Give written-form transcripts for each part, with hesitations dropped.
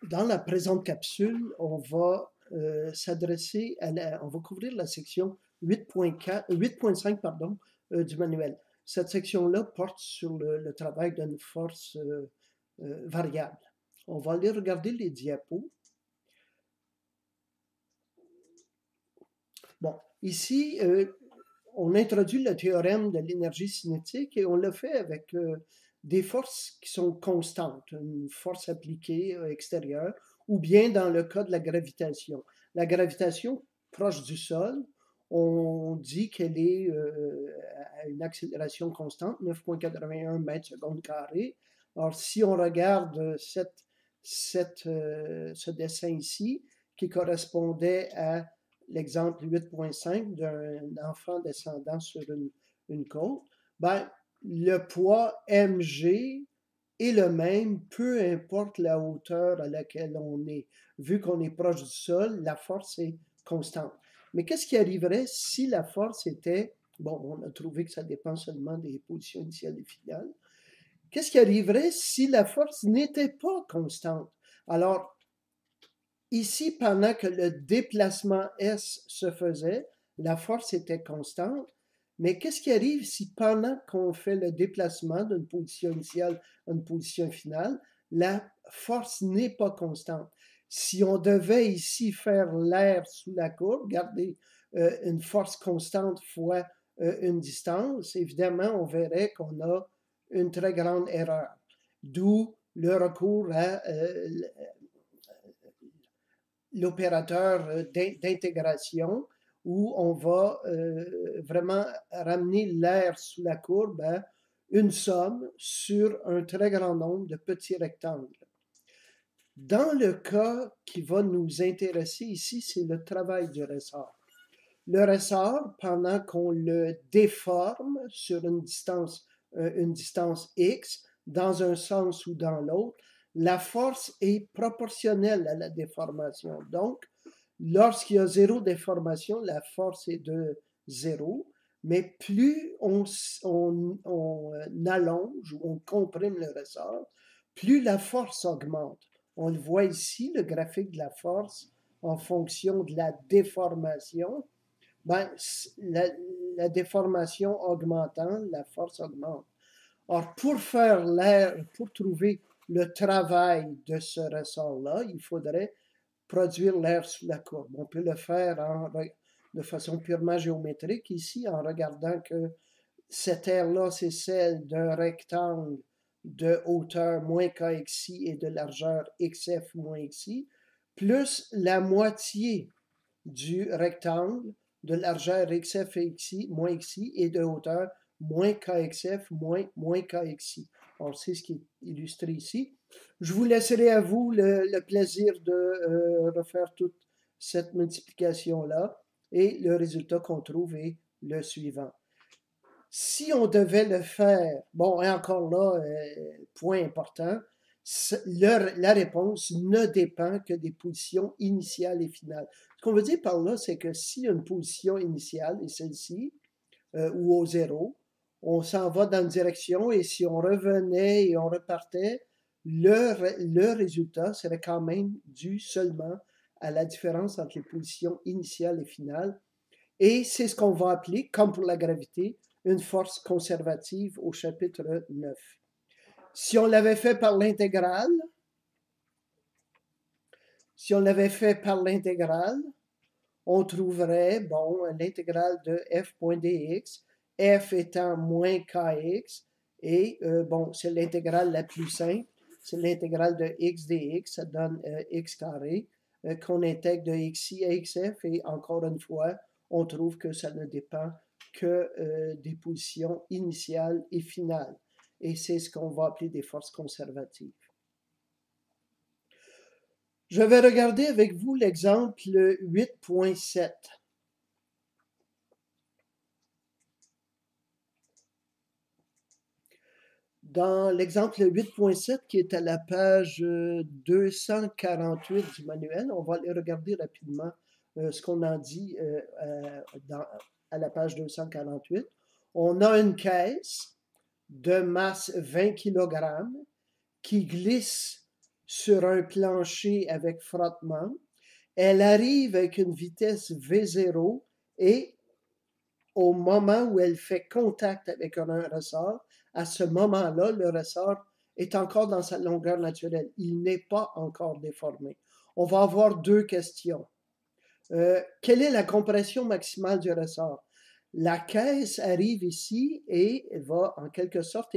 Dans la présente capsule, on va on va couvrir la section 8.5 pardon, du manuel. Cette section-là porte sur le travail d'une force variable. On va aller regarder les diapos. Bon, ici, on introduit le théorème de l'énergie cinétique et on le fait avec des forces qui sont constantes, une force appliquée extérieure, ou bien dans le cas de la gravitation. La gravitation proche du sol, on dit qu'elle est à une accélération constante, 9,81 mètres seconde carré. Alors, si on regarde ce dessin ici, qui correspondait à l'exemple 8.5 d'un enfant descendant sur une côte, ben, le poids mg est le même, peu importe la hauteur à laquelle on est. Vu qu'on est proche du sol, la force est constante. Mais qu'est-ce qui arriverait si la force était, bon, on a trouvé que ça dépend seulement des positions initiales et finales, qu'est-ce qui arriverait si la force n'était pas constante? Alors, ici, pendant que le déplacement S se faisait, la force était constante. Mais qu'est-ce qui arrive si pendant qu'on fait le déplacement d'une position initiale à une position finale, la force n'est pas constante? Si on devait ici faire l'air sous la courbe, garder une force constante fois une distance, évidemment, on verrait qu'on a une très grande erreur. D'où le recours à l'opérateur d'intégration où on va vraiment ramener l'air sous la courbe à une somme sur un très grand nombre de petits rectangles. Dans le cas qui va nous intéresser ici, c'est le travail du ressort. Le ressort, pendant qu'on le déforme sur une distance x, dans un sens ou dans l'autre, la force est proportionnelle à la déformation. Donc, lorsqu'il y a zéro déformation, la force est de 0, mais plus on allonge ou on comprime le ressort, plus la force augmente. On le voit ici, le graphique de la force en fonction de la déformation. Ben, la déformation augmentant, la force augmente. Or, pour trouver le travail de ce ressort-là, il faudrait produire l'air sous la courbe. On peut le faire de façon purement géométrique ici, en regardant que cette aire-là, c'est celle d'un rectangle de hauteur moins kxi et de largeur xf moins xi, plus la moitié du rectangle de largeur xf et xi moins xi et de hauteur moins kxf moins kxi. Alors, c'est ce qui est illustré ici. Je vous laisserai à vous le plaisir de refaire toute cette multiplication-là et le résultat qu'on trouve est le suivant. Si on devait le faire, bon, et encore là, point important, la réponse ne dépend que des positions initiales et finales. Ce qu'on veut dire par là, c'est que si une position initiale est celle-ci, ou au zéro, on s'en va dans une direction et si on revenait et on repartait, le résultat serait quand même dû seulement à la différence entre les positions initiales et finales. Et c'est ce qu'on va appeler, comme pour la gravité, une force conservative au chapitre 9. Si on l'avait fait par l'intégrale, on trouverait, bon, l'intégrale de f.dx, f étant moins kx, et bon, c'est l'intégrale la plus simple, c'est l'intégrale de x dx, ça donne x carré, qu'on intègre de xi à xf, et encore une fois, on trouve que ça ne dépend que des positions initiales et finales. Et c'est ce qu'on va appeler des forces conservatives. Je vais regarder avec vous l'exemple 8.7. Dans l'exemple 8.7 qui est à la page 248 du manuel, on va aller regarder rapidement ce qu'on en dit à la page 248. On a une caisse de masse 20 kg qui glisse sur un plancher avec frottement. Elle arrive avec une vitesse V0 et au moment où elle fait contact avec un ressort, à ce moment-là, le ressort est encore dans sa longueur naturelle. Il n'est pas encore déformé. On va avoir deux questions. Quelle est la compression maximale du ressort? La caisse arrive ici et va en quelque sorte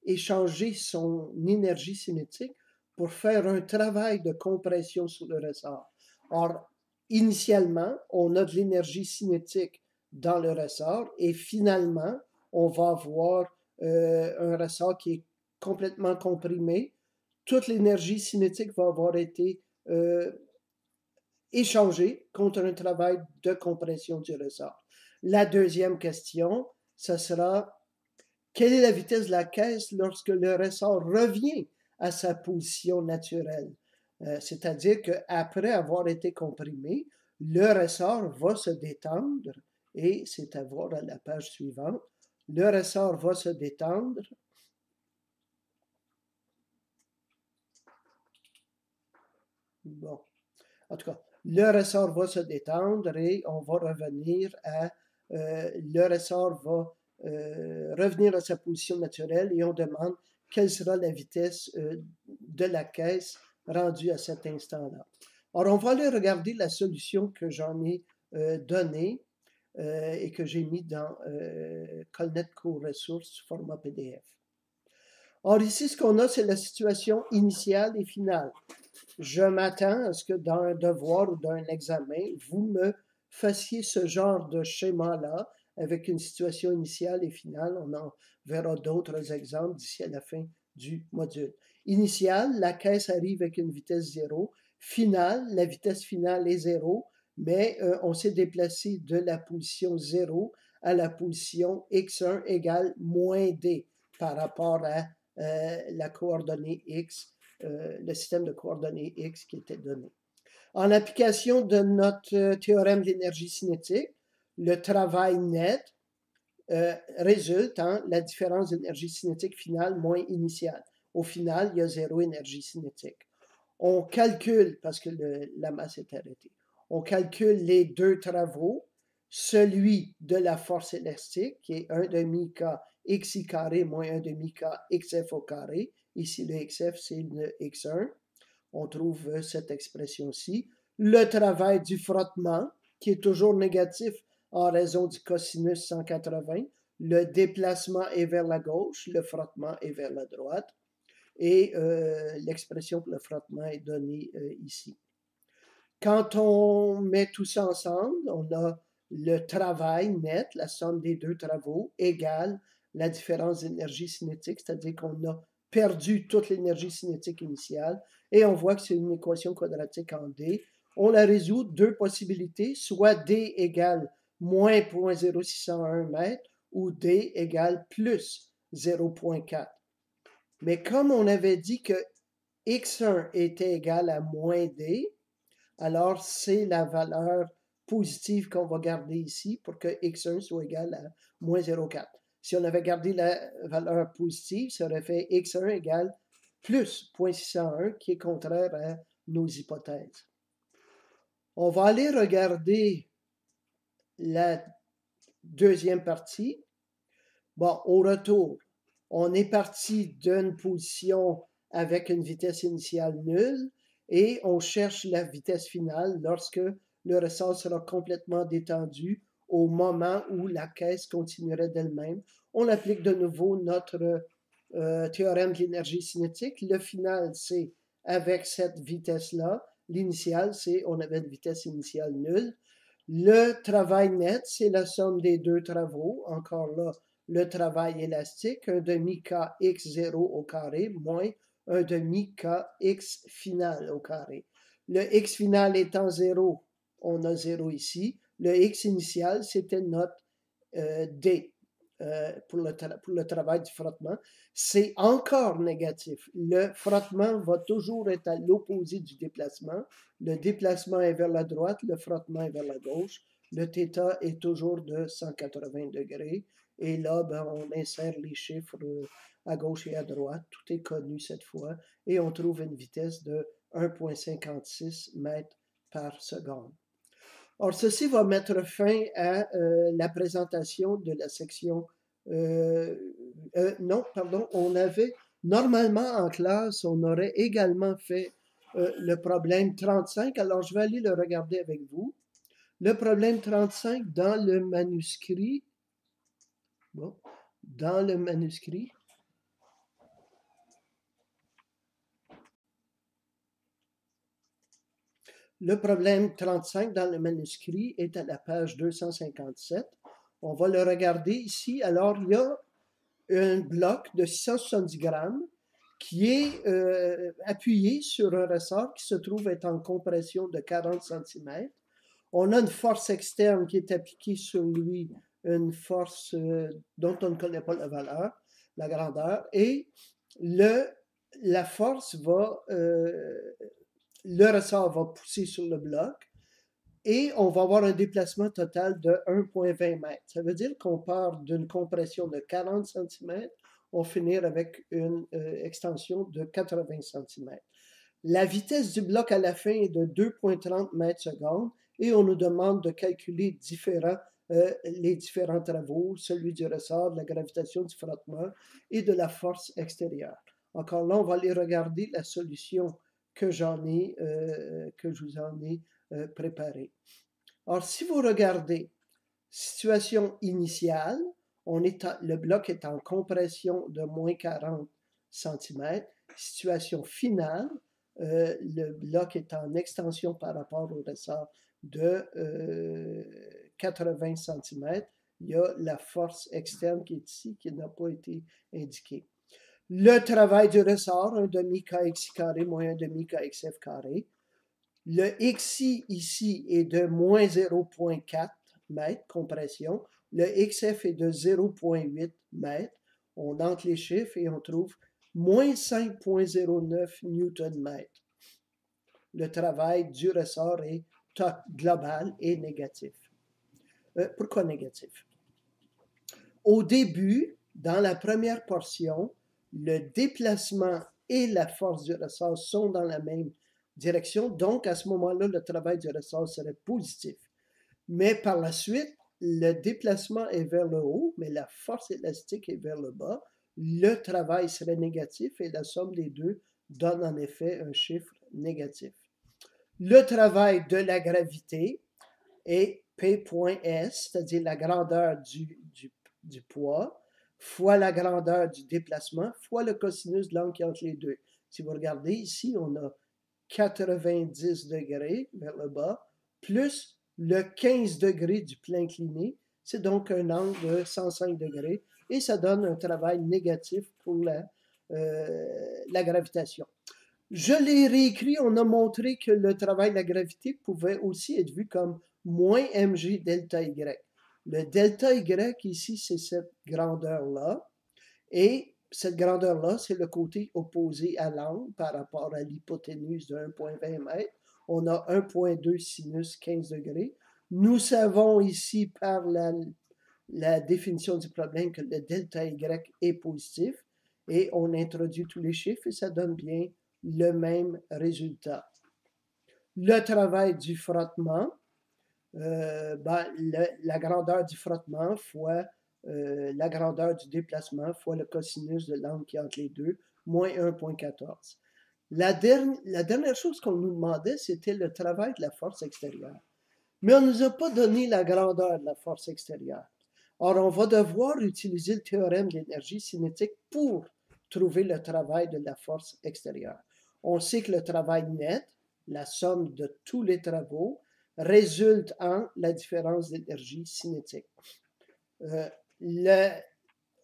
échanger son énergie cinétique pour faire un travail de compression sur le ressort. Or, initialement, on a de l'énergie cinétique dans le ressort et finalement, on va avoir un ressort qui est complètement comprimé. Toute l'énergie cinétique va avoir été échangée contre un travail de compression du ressort. La deuxième question, ce sera quelle est la vitesse de la caisse lorsque le ressort revient à sa position naturelle? C'est-à-dire qu'après avoir été comprimé, le ressort va se détendre, et c'est à voir à la page suivante. Le ressort va se détendre. Bon, en tout cas, le ressort va se détendre et on va revenir à... le ressort va revenir à sa position naturelle et on demande quelle sera la vitesse de la caisse rendue à cet instant-là. Alors, on va aller regarder la solution que j'en ai donnée et que j'ai mis dans Colnet Co-Ressources sous format PDF. Or, ici, ce qu'on a, c'est la situation initiale et finale. Je m'attends à ce que dans un devoir ou dans un examen, vous me fassiez ce genre de schéma-là avec une situation initiale et finale. On en verra d'autres exemples d'ici à la fin du module. Initiale, la caisse arrive avec une vitesse 0. Finale, la vitesse finale est 0, mais on s'est déplacé de la position 0 à la position x1 égale moins d par rapport à la coordonnée x, le système de coordonnées x qui était donné. En application de notre théorème d'énergie cinétique, le travail net résulte en la différence d'énergie cinétique finale moins initiale. Au final, il y a zéro énergie cinétique. On calcule, parce que la masse est arrêtée, on calcule les deux travaux, celui de la force élastique, qui est 1 demi K xi carré moins 1 demi K xf au carré. Ici, le xf, c'est le x1. On trouve cette expression-ci. Le travail du frottement, qui est toujours négatif en raison du cosinus 180. Le déplacement est vers la gauche, le frottement est vers la droite. Et l'expression pour le frottement est donnée ici. Quand on met tout ça ensemble, on a le travail net, la somme des deux travaux, égale la différence d'énergie cinétique, c'est-à-dire qu'on a perdu toute l'énergie cinétique initiale, et on voit que c'est une équation quadratique en D. On la résout, deux possibilités, soit D égale moins 0.0601 m ou D égale plus 0.4. Mais comme on avait dit que x1 était égal à moins d, alors c'est la valeur positive qu'on va garder ici pour que x1 soit égal à moins 0,4. Si on avait gardé la valeur positive, ça aurait fait x1 égale plus 0.601, qui est contraire à nos hypothèses. On va aller regarder la deuxième partie. Bon, au retour, on est parti d'une position avec une vitesse initiale nulle et on cherche la vitesse finale lorsque le ressort sera complètement détendu au moment où la caisse continuerait d'elle-même. On applique de nouveau notre théorème de l'énergie cinétique. Le final, c'est avec cette vitesse-là. L'initiale, c'est on avait une vitesse initiale nulle. Le travail net, c'est la somme des deux travaux. Encore là, le travail élastique, 1 demi kx0 au carré moins 1 demi kx final au carré. Le x final étant 0, on a 0 ici. Le x initial, c'était notre d pour le travail du frottement. C'est encore négatif. Le frottement va toujours être à l'opposé du déplacement. Le déplacement est vers la droite, le frottement est vers la gauche. Le θ est toujours de 180 degrés Et là, ben, on insère les chiffres à gauche et à droite. Tout est connu cette fois. Et on trouve une vitesse de 1,56 mètres par seconde. Or, ceci va mettre fin à la présentation de la section. Non, pardon, on avait, normalement en classe, on aurait également fait le problème 35. Alors, je vais aller le regarder avec vous. Le problème 35 dans le manuscrit. Bon, dans le manuscrit. Le problème 35 dans le manuscrit est à la page 257. On va le regarder ici. Alors, il y a un bloc de 670 grammes qui est appuyé sur un ressort qui se trouve être en compression de 40 cm. On a une force externe qui est appliquée sur lui, une force dont on ne connaît pas la valeur, la grandeur, et la force va, le ressort va pousser sur le bloc et on va avoir un déplacement total de 1,20 mètres. Ça veut dire qu'on part d'une compression de 40 cm, on finit avec une extension de 80 cm. La vitesse du bloc à la fin est de 2,30 mètres secondes et on nous demande de calculer les différents travaux, celui du ressort, de la gravitation, du frottement et de la force extérieure. Encore là, on va aller regarder la solution que je vous en ai préparée. Alors, si vous regardez, situation initiale, le bloc est en compression de moins 40 cm. Situation finale, le bloc est en extension par rapport au ressort de 80 cm. Il y a la force externe qui est ici, qui n'a pas été indiquée. Le travail du ressort, 1 demi kxi carré moins 1 demi kxf carré. Le xi ici est de moins 0,4 mètres, compression. Le xf est de 0,8 mètres. On entre les chiffres et on trouve moins 5,09 Newton-mètre. Le travail du ressort est global et négatif. Pourquoi négatif? Au début, dans la première portion, le déplacement et la force du ressort sont dans la même direction. Donc, à ce moment-là, le travail du ressort serait positif. Mais par la suite, le déplacement est vers le haut, mais la force élastique est vers le bas. Le travail serait négatif et la somme des deux donne en effet un chiffre négatif. Le travail de la gravité est P.S, c'est-à-dire la grandeur du poids, fois la grandeur du déplacement, fois le cosinus de l'angle qui est entre les deux. Si vous regardez ici, on a 90 degrés vers le bas, plus le 15 degrés du plein incliné. C'est donc un angle de 105 degrés et ça donne un travail négatif pour la gravitation. Je l'ai réécrit, on a montré que le travail de la gravité pouvait aussi être vu comme moins mg delta y. Le delta y ici, c'est cette grandeur-là. Et cette grandeur-là, c'est le côté opposé à l'angle par rapport à l'hypoténuse de 1,20 m. On a 1,2 sinus 15 degrés. Nous savons ici par la définition du problème que le delta y est positif. Et on introduit tous les chiffres et ça donne bien le même résultat. Le travail du frottement, la grandeur du frottement fois la grandeur du déplacement fois le cosinus de l'angle qui est entre les deux, moins 1,14. La dernière chose qu'on nous demandait, c'était le travail de la force extérieure. Mais on ne nous a pas donné la grandeur de la force extérieure. Or, on va devoir utiliser le théorème de l'énergie cinétique pour trouver le travail de la force extérieure. On sait que le travail net, la somme de tous les travaux, résulte en la différence d'énergie cinétique.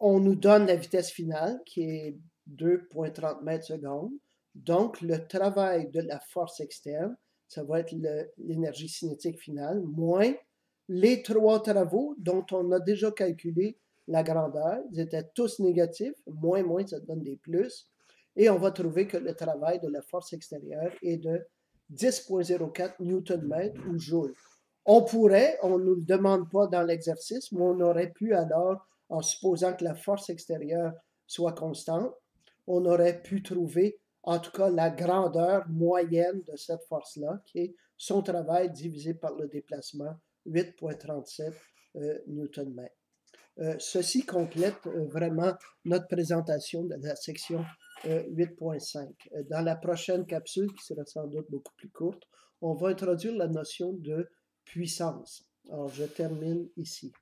On nous donne la vitesse finale qui est 2,30 mètres secondes. Donc, le travail de la force externe, ça va être l'énergie cinétique finale, moins les trois travaux dont on a déjà calculé la grandeur. Ils étaient tous négatifs. Moins, ça donne des plus. Et on va trouver que le travail de la force extérieure est de 10,04 Newton-mètre ou joule. On ne nous le demande pas dans l'exercice, mais on aurait pu alors en supposant que la force extérieure soit constante, on aurait pu trouver en tout cas la grandeur moyenne de cette force-là, qui est son travail divisé par le déplacement, 8,37 Nm. Ceci complète vraiment notre présentation de la section 8.5. Dans la prochaine capsule, qui sera sans doute beaucoup plus courte, on va introduire la notion de puissance. Alors, je termine ici.